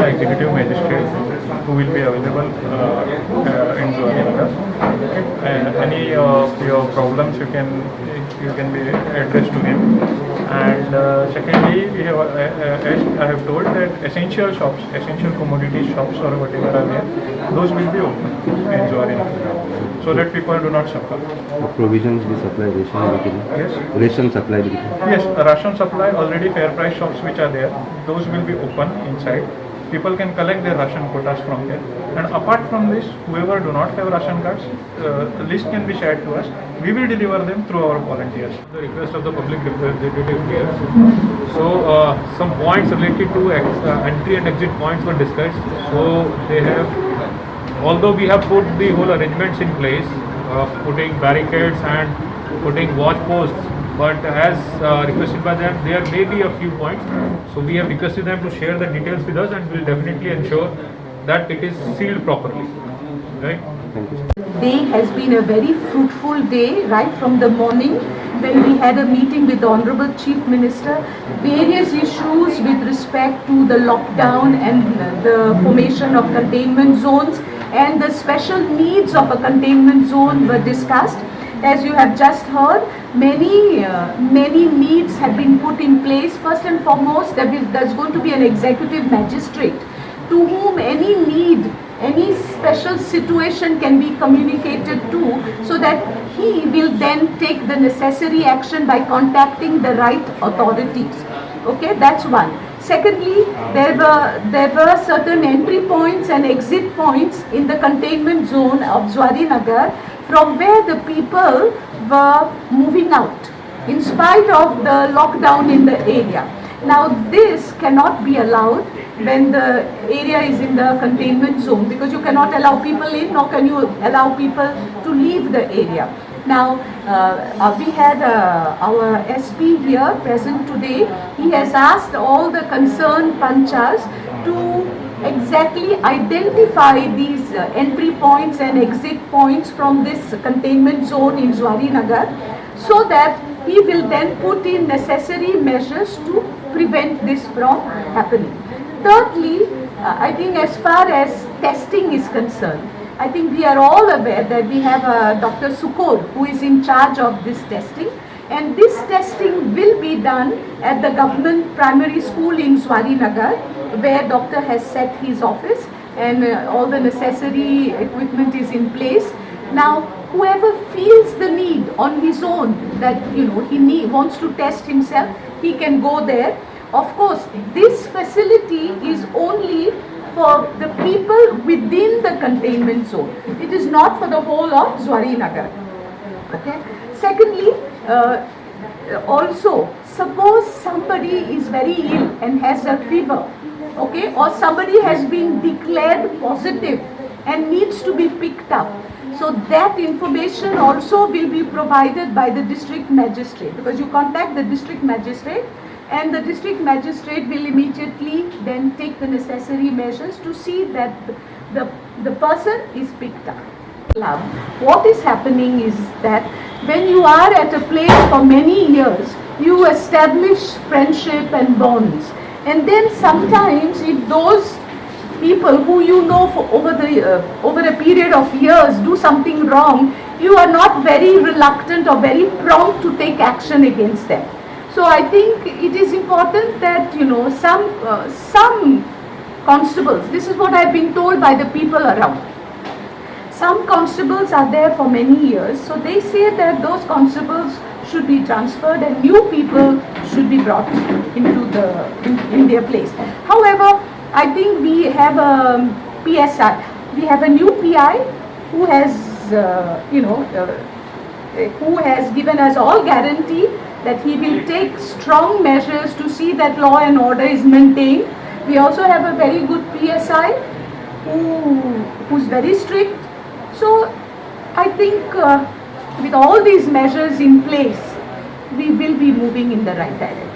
executive magistrate who will be available in Zuarinagar. Any of your problems you can be addressed to him. And secondly, we have, as I have told, that essential shops, essential commodity shops or whatever are there, those will be open in Zuarinagar, so that people do not suffer. The provisions we supply, ration. Yes. Ration supply. Yes, ration supply, already fair price shops which are there, those will be open inside. People can collect their ration quotas from there. And apart from this, whoever do not have ration cards, the list can be shared to us. We will deliver them through our volunteers. The request of the public representative here. So some points related to entry and exit points were discussed. So they have, although we have put the whole arrangements in place, putting barricades and putting watch posts, but as requested by them, there may be a few points. So we have requested them to share the details with us, and will definitely ensure that it is sealed properly. Right? Day has been a very fruitful day, right from the morning when we had a meeting with the Honorable Chief Minister. Various issues with respect to the lockdown and the formation of containment zones and the special needs of a containment zone were discussed. As you have just heard, many needs have been put in place. First and foremost, there's going to be an executive magistrate to whom any need, any special situation can be communicated to, so that he will then take the necessary action by contacting the right authorities. Okay, that's one. Secondly, there were certain entry points and exit points in the containment zone of Zuarinagar from where the people were moving out in spite of the lockdown in the area. Now this cannot be allowed when the area is in the containment zone, because you cannot allow people in, nor can you allow people to leave the area. Now we had our SP here present today. He has asked all the concerned panchas to exactly identify these entry points and exit points from this containment zone in Zuarinagar, so that he will then put in necessary measures to prevent this from happening. Thirdly, I think as far as testing is concerned, I think we are all aware that we have Dr. Sukod who is in charge of this testing, and this testing will be done at the government primary school in Zuarinagar, where doctor has set his office and all the necessary equipment is in place. Now whoever feels the need on his own that he wants to test himself, he can go there. Of course, this facility is only for the people within the containment zone. It is not for the whole of Zuarinagar. Okay. Secondly, also, suppose somebody is very ill and has a fever, okay, or somebody has been declared positive and needs to be picked up. So that information also will be provided by the district magistrate, because you contact the district magistrate and the district magistrate will immediately then take the necessary measures to see that the person is picked up. What is happening is that when you are at a place for many years, you establish friendship and bonds, and then sometimes if those people who you know for over a period of years do something wrong, you are not very reluctant or very prompt to take action against them. So I think it is important that some constables, this is what I have been told by the people around, some constables are there for many years, so they say that those constables should be transferred and new people should be brought into in their place. However, I think we have a PSI, we have a new PI who has who has given us all guarantee that he will take strong measures to see that law and order is maintained. We also have a very good PSI who's very strict. So I think with all these measures in place, we will be moving in the right direction.